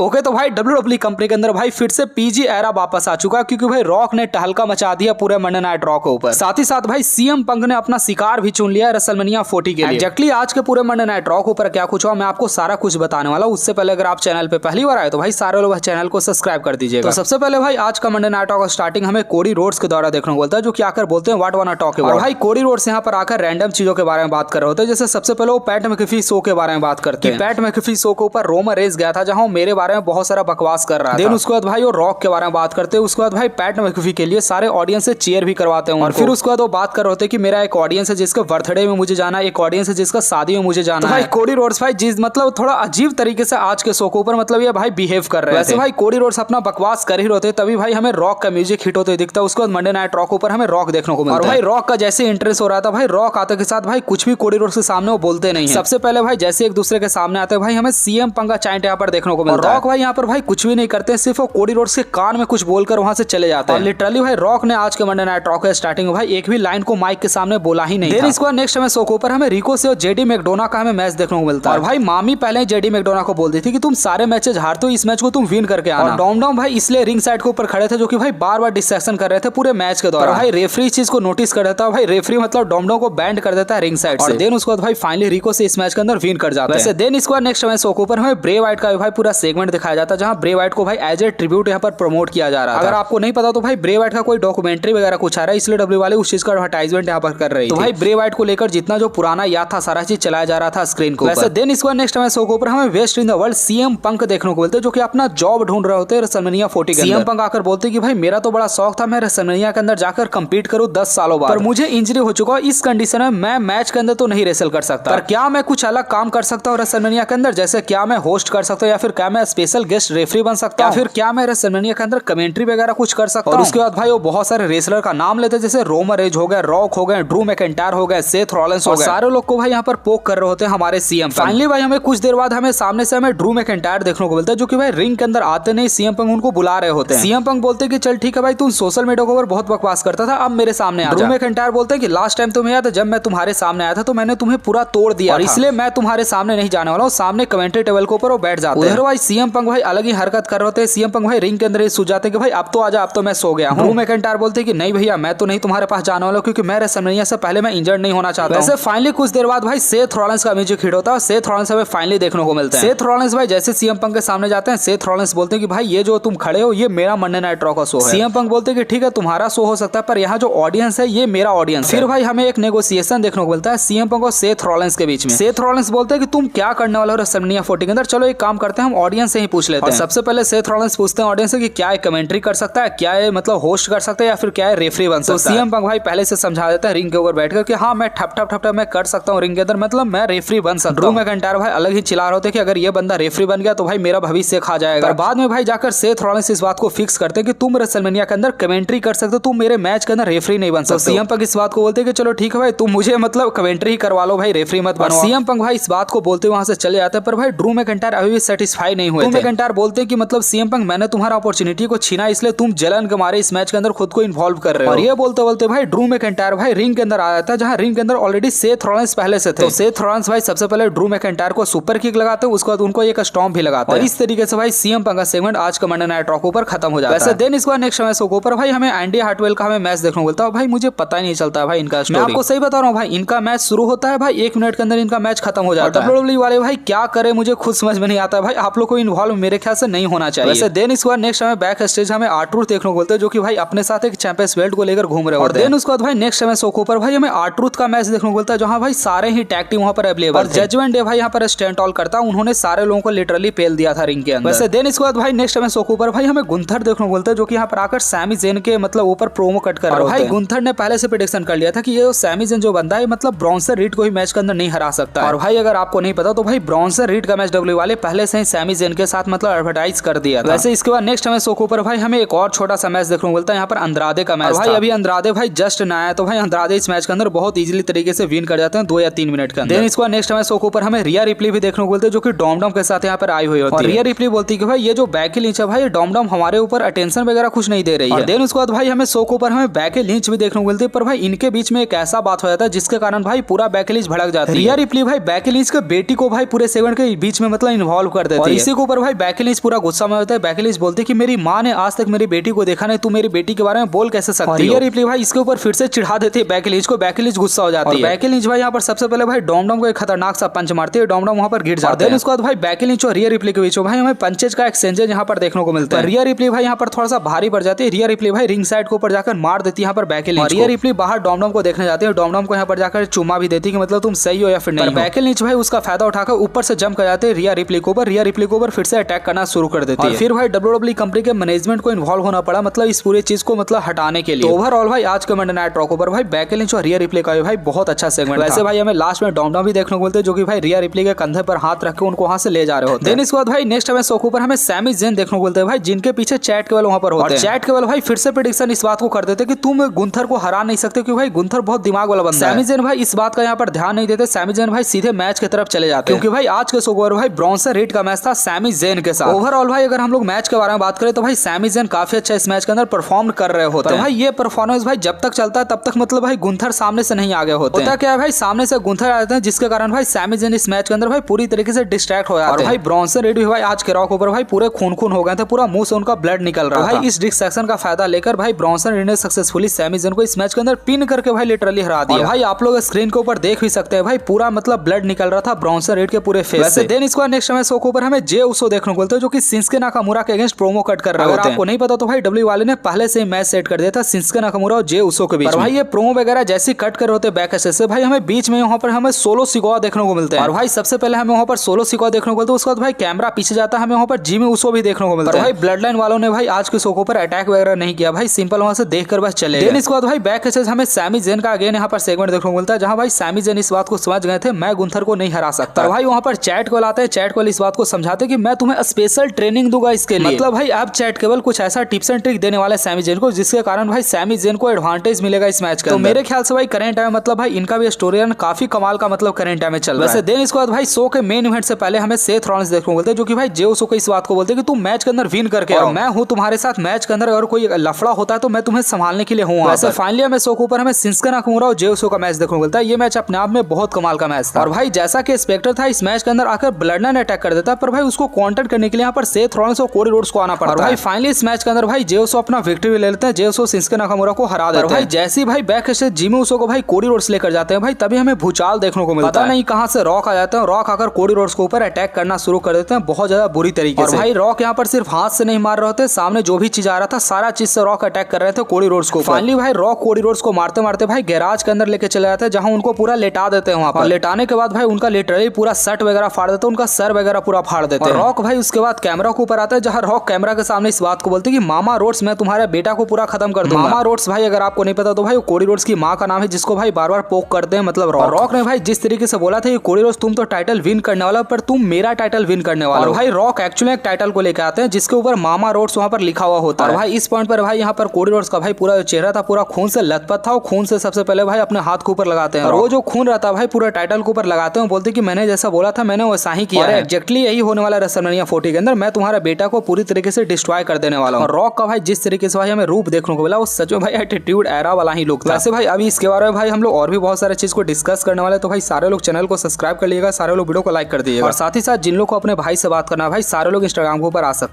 Okay तो भाई WWE company के अंदर भाई फिर से पीजी एरा वापस आ चुका है, क्योंकि भाई रॉक ने टहलका मचा दिया पूरे मंडे नाइट रॉ के ऊपर। साथ ही साथ भाई सीएम पंक ने अपना शिकार भी चुन लिया है रेसलमेनिया 40 के लिए। एग्जैक्टली आज के पूरे मंडे नाइट रॉ के ऊपर क्या कुछ हुआ मैं आपको सारा कुछ बताने वाला हूं। उससे पहले अगर आप चैनल पे पहली बार आए तो भाई सारे लोग चैनल को सब्सक्राइब कर दीजिएगा। तो सबसे पहले भाई आज का मंडे नाइट रॉ का स्टार्टिंग हमें कोडी रोड्स के द्वारा देखने को बोलता है, जो कि आकर बोलते हैं व्हाट वाना टॉक अबाउट। भाई कोडी रोड्स यहाँ पर आकर रैंडम चीजों के बारे में बात कर रहे होते हैं। जैसे सबसे पहले वो पैट मैकेफी शो के बारे में बात करते हैं। पैट मैकेफी शो के ऊपर रोमन रेस गया था, जहां मेरे बारे में बहुत सारा बकवास कर रहा था। उसके बाद भाई वो रॉक के बारे में बात करते हैं। उसके बाद भाई पैट मैकेफी के लिए सारे ऑडियंस से चीयर भी करवाते हैं। और फिर उसके बाद वो बात कर रहे होते हैं कि मेरा एक ऑडियंस है जिसका बर्थडे में मुझे जाना है, एक ऑडियंस है जिसका शादी में मुझे जाना है। भाई कोडी रोड्स भाई जिस मतलब थोड़ा अजीब तरीके से आज के शो के ऊपर मतलब ये भाई बिहेव कर रहे हैं। वैसे भाई कोडी रोड्स अपना बकवास कर ही रहते तभी भाई हमें रॉक का म्यूजिक हिट होते दिखता है। उसके बाद मंडे नाइट रॉक ऊपर हमें रॉक देखने को मिलता है। और भाई रॉक का जैसे इंटरेस्ट हो रहा था भाई रॉक आते के साथ भाई कुछ भी कोडी रोड्स के सामने वो बोलते नहीं है। सबसे पहले भाई जैसे एक दूसरे के सामने आते हैं भाई हमें सीएम पंक का चाइंट यहाँ पर देखने को मिलता है। रॉक भाई यहाँ पर भाई कुछ भी नहीं करते, सिर्फ वो कोडी रोड्स के कान में कुछ बोलकर वहां से चले जाते हैं। लिटरली भाई रॉक ने आज के मंडे नाइट रॉक के स्टार्टिंग में भाई एक भी लाइन को माइक के सामने बोला ही नहीं था। इसके बाद नेक्स्ट हमें शो के ऊपर हमें रिको से और जेडी मैकडोना का हमें मैच देखने को मिलता है। और भाई मामी पहले जेडी मैकडोना को बोलती थी कि तुम सारे मैचेस हारते हो, इस मैच को तुम विन करके आना। और डॉम भाई इसलिए रिंग साइड के ऊपर खड़े थे, जो कि भाई बार बार डिस्ट्रैक्शन कर रहे थे पूरे मैच के दौरान। भाई रेफरी इस चीज को नोटिस कर देता है। भाई रेफरी मतलब डॉम को बैंड कर देता है रिंग साइड से। देन उसके बाद भाई फाइनली रिको से इस मैच के अंदर विन कर जाता है। वैसे देन इसके बाद नेक्स्ट हमें शो के ऊपर हमें ब्रे व्हाइट का भाई पूरा सेगमेंट दिखाया जाता है, जहां ब्रे व्हाइट को भाई एज ए ट्रिब्यूट यहाँ पर प्रमोट किया जा रहा है। अगर आपको नहीं पता तो भाई ब्रे व्हाइट का कोई डॉक्यूमेंट्री वगैरह कुछ आ रहा है, इसलिए डब्ल्यू वाले उस चीज का एडवर्टाइजमेंट यहाँ पर कर रहे हैं। तो भाई ब्रे व्हाइट को लेकर जितना जो पुराना याद था सारा चीज चलाया जा रहा था स्क्रीन को। वैसे देन इसके बाद नेक्स्ट हमें शो के ऊपर हमें best in the world CM Punk देखने को मिलते हैं, जो कि अपना जॉब ढूंढ रहे होते हैं रेसलमेनिया 40 के। सीएम पंक आकर बोलते हैं कि भाई मेरा तो बड़ा शौक था मैं रेसलमेनिया के अंदर जाकर कंपीट करूं 10 सालों बाद, पर मुझे इंजरी हो चुका है। इस कंडीशन में मैं मैच के अंदर तो नहीं रेसल कर सकता, पर क्या मैं कुछ अलग काम कर सकता हूँ रेसलमेनिया के अंदर? जैसे क्या मैं होस्ट कर सकता हूँ, या फिर क्या मैं स्पेशल गेस्ट रेफरी बन सकता हूँ, या फिर क्या मैं रेसलमेनिया के अंदर कमेंट्री वगैरह कुछ कर सकता हूँ? उसके बाद भाई वो बहुत सारे रेसलर का नाम लेते हैं, जैसे रोमन रेज हो गया, रॉक हो गए, ड्रू मैकिंटायर हो गए, सेथ रॉलिंस हो गए। सारे लोग को भाई यहाँ पर पोक कर रहे होते हैं हमारे सीएम। फाइनली भाई हमें कुछ देर बाद हमें सामने से हमें ड्रू मैकिंटायर देखने को मिलता है, जो कि भाई रिंग के अंदर आते नहीं सीएम पंक उनको बुला रहे होते हैं। सीएम पंक बोलते हैं कि चल ठीक है भाई तुम सोशल मीडिया के ऊपर बहुत बकवास करता था, अब मेरे सामने आ जा। ड्रू मैकिंटायर बोलते हैं कि लास्ट टाइम तुम्हें याद है जब मैं तुम्हारे सामने आया था तो मैंने तुम्हें पूरा तोड़ दिया और इसलिए मैं तुम्हारे सामने नहीं जाने वाला हूँ। सामने कमेंट्री टेबल के ऊपर वो बैठ जाते हैं। उधर भाई सीएम पंक भाई अलग ही हरकत कर रहे होते हैं। सीएम पंक भाई रिंग के अंदर सो जाते हैं कि भाई अब तो आजा, अब तो मैं सो गया हूँ। ड्रू मैकिंटायर बोलते हैं कि नहीं भैया मैं तो नहीं तुम्हारे पास जाने वाला, क्योंकि मैं रेसलमेनिया से पहले मैं इंजर्ड नहीं होना चाहता हूं। वैसे फाइनली कुछ देर बाद भाई सेथ रॉलिंस का म्यूजिक हिट होता है। सेथ रॉलिंस हमें फाइनली देखने को मिलता है। सेथ रॉलिंस भाई जैसे सीएम पंक के सामने जाते हैं, सेथ रॉलिंस बोलते हैं कि भाई ये जो तुम खड़े हो ये मेरा मंडे नाइट रॉ का शो है। सीएम पंक बोलते हैं कि ठीक है तुम्हारा शो हो सकता है, पर यहाँ जो ऑडियंस है ये मेरा ऑडियंस है। फिर भाई हमें एक नेगोशिएशन देखने को मिलता है सीएम पंक और सेथ रॉलिंस के बीच में। सेथ रॉलिंस बोलते हैं कि तुम क्या करने वाले हो रेसलमेनिया 40 के अंदर, चलो एक काम करते हैं हम ऑडियंस से ही पूछ लेते हैं। सबसे पहले सेथ रॉलिंस पूछते हैं ऑडियंस से कि क्या कमेंट्री कर सकता है, क्या है मतलब होस्ट कर सकता है, या फिर क्या है रेफरी बन सकता है। सीएम पंक भाई पहले से समझा देता है रिंग के ऊपर बैठकर कि हाँ मैं ठप ठप ठप मैं कर सकता हूँ रिंग के अंदर, मतलब मैं रेफरी बन सकता हूँ। ड्रू मैकिंटायर भाई अलग ही चिल्ला रहे होते हैं कि अगर ये बंदा रेफरी बन गया तो भाई मेरा भविष्य खा जाएगा। पर बाद में भाई जाकर सेथ रॉलिंस इस बात को फिक्स करते हैं कि तुम रेसलमेनिया के अंदर कमेंट्री कर सकते हो, तुम मेरे मैच के अंदर रेफरी नहीं बन सकते। सीएम पंक इस बात को बोलते हैं कि चलो ठीक है भाई तुम मुझे मतलब कमेंट्री ही करवा लो भाई, रेफरी मत बनो। सीएम पंक भाई इस बात को बोलते वहां से चले जाते हैं, पर भाई ड्रू मैकिंटायर अभी भी सेटिस्फाई नहीं हुए। ड्रू मैकिंटायर बोलते हैं कि मतलब सीएम पंक मैंने तुम्हारा अपॉर्चुनिटी को छीना, इसलिए तुम जलन के मारे इस मैच के अंदर खुद को इन्वॉल्व कर रहे हो। और ये बोलते बोलते भाई ड्रू मैकिंटायर भाई रिंग के अंदर आ जाता है, जहां रिंग के अंदर ऑलरेडी सेथ रॉलिंस पहले से थे। तो सेथ रॉलिंस भाई सबसे पहले ड्रू मैकिंटायर को सुपर किक लगाते हैं, उसके बाद उनको एक स्टॉम्प भी लगाते हैं। और इस तरीके से भाई सीएम पंक का सेगमेंट आज का मंडे नाइट रॉ के ऊपर खत्म हो जाता है। वैसे देन इसके बाद नेक्स्ट मैच के ऊपर भाई हमें एंडी हार्टवेल का हमें मैच देखने को मिलता है। भाई मुझे पता ही नहीं चलता भाई इनका स्टोरी। मैं आपको सही बता रहा हूँ भाई, इनका मैच शुरू होता है भाई 1 मिनट के अंदर इनका मैच खत्म हो जाता है। डब्ल्यूडब्ल्यूई वाले भाई क्या करे मुझे खुद समझ में नहीं आता भाई, आप लोग को इन्वॉल्व मेरे ख्याल से नहीं होना चाहिए। वैसे देन इसके बाद नेक्स्ट हमें बैक स्टेज हमें आर-ट्रूथ देखने को मिलता है, जो कि भाई अपने साथ एक चैंपियंस बेल्ट को लेकर घूम रहे होते हैं। देन उसके बाद भाई नेक्स्ट हमें शो के ऊपर भाई हमें आर-ट्रूथ का मैच देखने को मिलता है, जहां भाई सारे ही टैग टीम वहां पर अवेलेबल और जजमेंट डे भाई यहाँ पर स्टैंड ऑल करता है, उन्होंने सारे लोगों को लिटरली पेल दिया था रिंग के अंदर। वैसे देन इसके बाद भाई नेक्स्ट हमें शो के ऊपर भाई हमें गुंथर देखने को मिलता है, जो कि यहाँ पर आकर सैमी ज़ेन के मतलब ऊपर प्रोमो कट कर रहा है। भाई गुंथर ने पहले से प्रेडिक्शन कर लिया था कि ये सैमी ज़ेन जो बंदा है मतलब ब्रॉन्सन रीड को ही मैच के अंदर नहीं हरा सकता। और भाई अगर आपको नहीं पता तो भाई ब्रॉन्सन रीड का मैच डब्ल्यू वाले पहले से ही सैमी ज़ेन के साथ मतलब एडवर्टाइज कर दिया था। वैसे इसके बाद नेक्स्ट हमें शो के ऊपर भाई हमें एक और छोटा सा मैच देखने को मिलता है, यहाँ पर अंद्रादे का मैच। भाई अभी अंद्रादे भाई जस्ट ना आया, तो भाई अंद्रादे इस मैच के अंदर बहुत इजीली तरीके से विन कर जाते हैं 2 या 3 मिनट के अंदर। देन इसके बाद नेक्स्ट हमें शो के ऊपर हमें रिया रिप्ली भी देखने को मिलते हैं, जो कि डॉम के साथ यहाँ पर आई हुई होती है। रिया रिप्ली बोलती है कि भाई ये जो बैकी लिंच है भाई डॉम हमारे ऊपर अटेंशन वगैरह कुछ नहीं दे रही है। देन उसके बाद भाई हमें शो के ऊपर हमें बैकी लिंच भी देखने को मिलती है, पर भाई इनके बीच में एक ऐसा बात हो जाता है जिसके कारण भाई पूरा बैकी लिंच भड़क जाती है। रिया रिप्ली भाई बैकी लिंच के बेटी को भाई पूरे सेगमेंट के बीच में मतलब इन्वॉल्व कर देती है। इसी के ऊपर भाई बेकी लिंच पूरा गुस्सा में होता है। बेकी लिंच बोलती है कि मेरी माँ ने आज तक मेरी बेटी को देखा नहीं, तू मेरी बेटी के बारे में बोल कैसे सकती है। रिया रिप्ली भाई इसके ऊपर फिर से चिढ़ा देती है बेकी लिंच को। बेकी लिंच गुस्सा हो जाती है। बेकी लिंच भाई यहाँ पर सबसे पहले भाई डॉम को एक खतरनाक सा पंच मारती है। डॉम वहाँ पर गिर जाता है। उसके बाद भाई बेकी लिंच और रिया रिप्ली के बीच भाई हमें पंचेज का एक्सचेंज यहाँ पर देखने को मिलता है। रिया रिप्ली भाई यहाँ पर थोड़ा सा भारी पड़ जाती है। रिया रिप्ली भाई रिंग साइड के ऊपर जाकर मार देती है यहाँ पर बेकी लिंच। रिया रिप्ली बाहर डॉम को देखने जाती है। डॉम को यहाँ पर जाकर चुम्मा भी देती है कि मतलब तुम सही हो या फिर नहीं। बेकी लिंच भाई उसका फायदा उठाकर ऊपर से जंप कर जाते हैं रिया रिप्ली के ऊपर। रिया रिप्ली के ऊपर फिर से अटैक करना शुरू कर देती है। फिर भाई WWE कंपनी के मैनेजमेंट को इन्वॉल्व होना पड़ा, मतलब इस पूरी चीज को मतलब हटाने के लिए। तो ओवरऑल भाई आज के मंडे नाइट रॉ पर भाई बेकी लिंच और रिया रिप्ली का भाई बहुत अच्छा सेगमेंट। वैसे भाई हमें लास्ट में डॉम भी देखने को मिलते हैं जो कि भाई रिया रिप्ली के कंधे पर हाथ रख के उनको वहां से ले जा रहे होते हैं। इसके बाद भाई नेक्स्ट हमें शो के ऊपर हमें सैमी ज़ेन देखने को मिलते हैं भाई, जिनके पीछे चैट केवल वहां पर होते हैं। चैट केवल भाई फिर से प्रेडिक्शन इस बात को कर देते कि तुम गुंथर को हरा नहीं सकते क्योंकि भाई गुंथर बहुत दिमाग वाला बंदा है। सैमी ज़ेन भाई इस बात का यहाँ पर ध्यान नहीं देते। सैमी ज़ेन भाई सीधे मैच की तरफ चले जाते हैं क्योंकि भाई आज के शो के ऊपर भाई ब्रॉन्सन रीड का मैच था सैमी ज़ेन के साथ। ओवरऑल भाई अगर हम लोग मैच के बारे में बात करें तो भाई सैमी ज़ेन काफी अच्छा इस मैच के अंदर परफॉर्म कर रहे होते हैं। भाई ये परफॉर्मेंस भाई जब तक चलता है तब तक मतलब भाई गुंथर सामने से नहीं आगे होते हैं। क्या है भाई सामने से गुंथर आते हैं जिसके कारण भाई सैमी ज़ेन इस मैच के अंदर भाई पूरी तरीके से डिस्ट्रैक्ट हो जाते हैं। भाई ब्रॉन्सन रीड भी भाई आज के रॉ के ऊपर भाई पूरे खून हो गए थे, पूरा मुंह से उनका ब्लड निकल रहा है। भाई इस डिस्ट्रैक्शन का फायदा लेकर भाई ब्रॉन्सन रीड ने सक्सेसफुली सैमी ज़ेन को इस मैच के अंदर पिन करके भाई लिटरली हरा दिया। भाई आप लोग स्क्रीन के ऊपर देख भी सकते हैं भाई पूरा मतलब ब्लड निकल रहा था ब्रॉन्सन रीड के पूरे फेस से। देन इसके बाद नेक्स्ट हमें शो के ऊपर हमें जे उसो देखने को मिलता है जो कि शिंसुके नाकामुरा के अगेंस्ट प्रोमो कट कर रहे हैं। अगर आपको नहीं पता तो भाई डब्ल्यू वाले ने पहले से मैच सेट कर दिया था शिंसुके नाकामुरा और जे उसो के बीच। भाई ये प्रोमो वगैरह जैसे कट कर होते बैक से भाई हमें बीच में यहाँ पर हमें सोलो सिकोआ देखने को मिलते हैं। और भाई सबसे पहले हमें वहाँ पर सोलो सिकोआ देखने को मिलता है। उसके बाद भाई कैमरा पीछे जाता है, हमें वहाँ पर जिमी उसो भी देखने को मिलता है। भाई ब्लड लाइन वालों ने भाई आज के शो के ऊपर अटैक वगैरह नहीं किया, भाई सिंपल वहाँ से देखकर बस चले गए। इसके बाद भाई बैक से हमें सैमी ज़ेन का अगेन यहाँ पर सेगमेंट देखने को मिलता है जहाँ भाई सैमी ज़ेन इस बात को समझ गए थे मैं गुंथर को नहीं हरा सकता। भाई वहाँ पर चैट को लाते हैं। चैट को इस बात को समझाते कि मैं तुम्हें स्पेशल ट्रेनिंग दूंगा इसके लिए। मतलब भाई अब चैट केवल कुछ ऐसा टिप्स एंड ट्रिक देने वाला है सैमी ज़ेन को जिसके कारण भाई सैमी ज़ेन को एडवांटेज मिलेगा इस मैच का। तो मेरे ख्याल से भाई करंट टाइम मतलब भाई इनका भी स्टोरी काफी कमाल का मतलब करंट टाइम में चल रहा है। वैसे देन इसके बाद भाई शो के मेन इवेंट से पहले हमें सेथ रॉलिंस देखने को मिलते हैं जो कि भाई जे उसो को इस बात को बोलते हैं कि तुम मैच के अंदर विन करके आओ, मैं हूं तुम्हारे साथ मैच के अंदर, अगर कोई लफड़ा होता है तो मैं तुम्हें संभालने के लिए हूं। वैसे फाइनली हमें शो के ऊपर हमें शिंसुके नाकामुरा और जे उसो का मैच देखने को मिलता है। ये मैच अपने आप में बहुत कमाल का मैच था और भाई जैसा कि एक्सपेक्टेड था इस मैच के अंदर आकर ब्लड लाइन अटैक कर देता, पर भाई उसको काउंटर करने के लिए यहाँ पर सेथ रॉलिंस और कोडी रोड्स को आना पड़ता है। भाई फाइनली इस मैच के अंदर भाई जे उसो अपना विक्ट्री ले लेते हैं। जे उसो शिंसुके नाकामुरा को हरा देते हैं। भाई जैसे भाई बैक से जिमी उसो को भाई कोडी रोड्स लेकर जाते हैं भाई तभी हमें भूचाल देखने को मिलता है। नहीं कहां से रॉक आ जाते हैं। रॉक आकर कोडी रोड्स के ऊपर अटैक करना शुरू कर देते हैं बहुत ज्यादा बुरी तरीके से। भाई रॉक यहाँ पर सिर्फ हाथ से नहीं मार रहे होते, सामने जो भी चीज आ रहा था सारा चीज से रॉक अटैक कर रहे थे कोडी रोड्स को। फाइनली भाई रॉक कोडी रोड्स को मारते मारते भाई गैराज के अंदर लेके चले जाते हैं जहां उनको पूरा लेटा देते हैं। वहां पर लेटाने के बाद भाई उनका लिटरली पूरा शर्ट वगैरह फाड़ देते हैं, उनका सर वगैरह पूरा फाड़ देते हैं। रॉक भाई उसके बाद कैमरा के ऊपर आता है जहां रॉक कैमरा के सामने इस बात को बोलते हैं कि मामा रोड्स मैं तुम्हारे बेटा को पूरा खत्म कर दूंगा। मामा रोड्स भाई अगर आपको नहीं पता तो भाई कोडी रोड्स की माँ का नाम है जिसको भाई बार बार पोक करते हैं मतलब रॉक ने भाई जिस तरीके से बोला था कि कोडी रोड्स तुम तो टाइटल विन करने वाला पर तुम मेरा टाइटल विन करने वाला। और भाई रॉक एक्चुअली एक टाइटल को लेकर आते हैं जिसके ऊपर मामा रोड्स वहां पर लिखा हुआ होता है। और भाई इस पॉइंट पर भाई यहाँ पर कोडी रोड्स का भाई पूरा चेहरा था पूरा खून से लथपथ था। खून से सबसे पहले भाई अपने हाथ के ऊपर लगाते हैं और वो जो खून रहता है भाई पूरा टाइटल के ऊपर लगाते हैं, बोलते कि मैंने जैसा बोला था मैंने वैसा ही किया है। एग्जैक्टली यही होने वाला रेसलमेनिया 40 के अंदर मैं तुम्हारे बेटा को पूरी तरीके से डिस्ट्रॉय कर देने वाला हूं। और रॉक का भाई जिस तरीके से भाई हमें रूप देखने को मिला वो सच में भाई एटीट्यूड एरा वाला ही लुक था। वैसे भाई अभी इसके बारे में भाई हम लोग और भी बहुत सारे चीज को डिस्कस करने वाले, तो भाई सारे लोग चैनल को सब्सक्राइब कर लीजिएगा, सारे लोग वीडियो को लाइक कर दीजिएगा और साथ ही साथ जिन लोग को अपने भाई से बात करना है भाई सारे लोग इंस्टाग्राम के ऊपर आ सकते हैं।